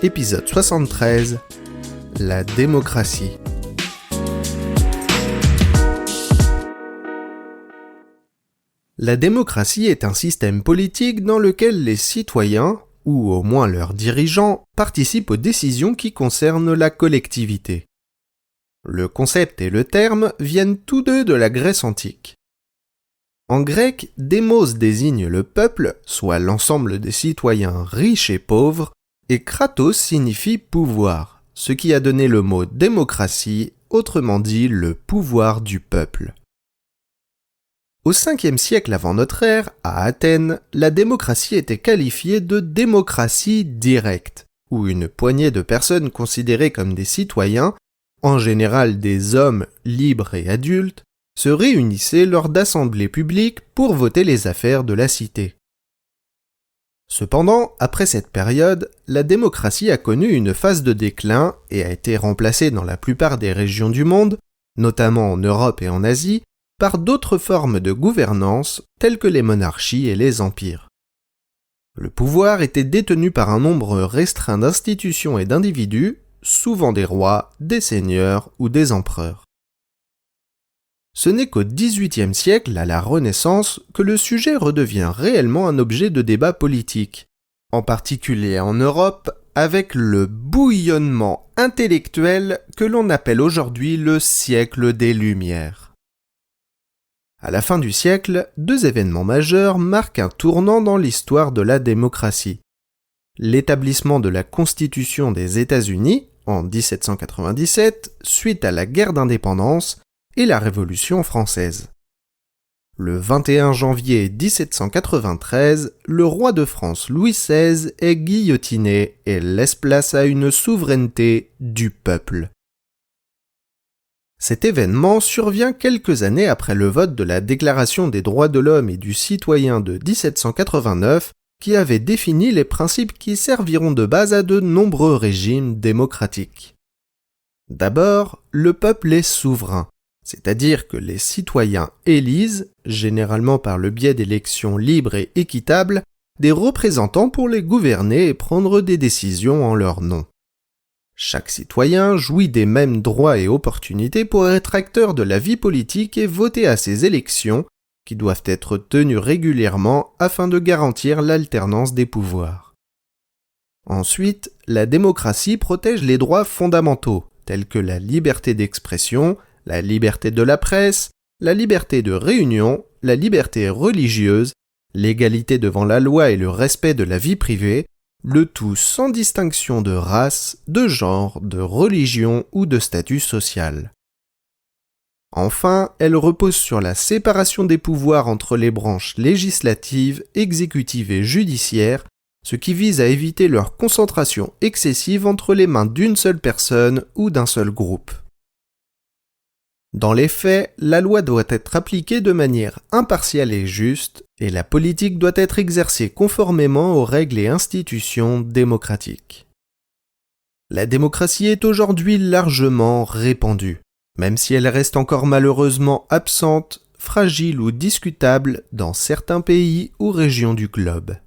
Épisode 73. La démocratie. La démocratie est un système politique dans lequel les citoyens, ou au moins leurs dirigeants, participent aux décisions qui concernent la collectivité. Le concept et le terme viennent tous deux de la Grèce antique. En grec, démos désigne le peuple, soit l'ensemble des citoyens riches et pauvres, et kratos signifie pouvoir, ce qui a donné le mot démocratie, autrement dit le pouvoir du peuple. Au 5e siècle avant notre ère, à Athènes, la démocratie était qualifiée de démocratie directe, où une poignée de personnes considérées comme des citoyens, en général des hommes libres et adultes, se réunissaient lors d'assemblées publiques pour voter les affaires de la cité. Cependant, après cette période, la démocratie a connu une phase de déclin et a été remplacée dans la plupart des régions du monde, notamment en Europe et en Asie, par d'autres formes de gouvernance telles que les monarchies et les empires. Le pouvoir était détenu par un nombre restreint d'institutions et d'individus, souvent des rois, des seigneurs ou des empereurs. Ce n'est qu'au XVIIIe siècle, à la Renaissance, que le sujet redevient réellement un objet de débat politique, en particulier en Europe, avec le bouillonnement intellectuel que l'on appelle aujourd'hui le siècle des Lumières. À la fin du siècle, deux événements majeurs marquent un tournant dans l'histoire de la démocratie. L'établissement de la Constitution des États-Unis, en 1797, suite à la guerre d'indépendance, et la Révolution française. Le 21 janvier 1793, le roi de France Louis XVI est guillotiné et laisse place à une souveraineté du peuple. Cet événement survient quelques années après le vote de la Déclaration des droits de l'homme et du citoyen de 1789, qui avait défini les principes qui serviront de base à de nombreux régimes démocratiques. D'abord, le peuple est souverain. C'est-à-dire que les citoyens élisent, généralement par le biais d'élections libres et équitables, des représentants pour les gouverner et prendre des décisions en leur nom. Chaque citoyen jouit des mêmes droits et opportunités pour être acteur de la vie politique et voter à ces élections, qui doivent être tenues régulièrement afin de garantir l'alternance des pouvoirs. Ensuite, la démocratie protège les droits fondamentaux, tels que la liberté d'expression, la liberté de la presse, la liberté de réunion, la liberté religieuse, l'égalité devant la loi et le respect de la vie privée, le tout sans distinction de race, de genre, de religion ou de statut social. Enfin, elle repose sur la séparation des pouvoirs entre les branches législatives, exécutives et judiciaires, ce qui vise à éviter leur concentration excessive entre les mains d'une seule personne ou d'un seul groupe. Dans les faits, la loi doit être appliquée de manière impartiale et juste, et la politique doit être exercée conformément aux règles et institutions démocratiques. La démocratie est aujourd'hui largement répandue, même si elle reste encore malheureusement absente, fragile ou discutable dans certains pays ou régions du globe.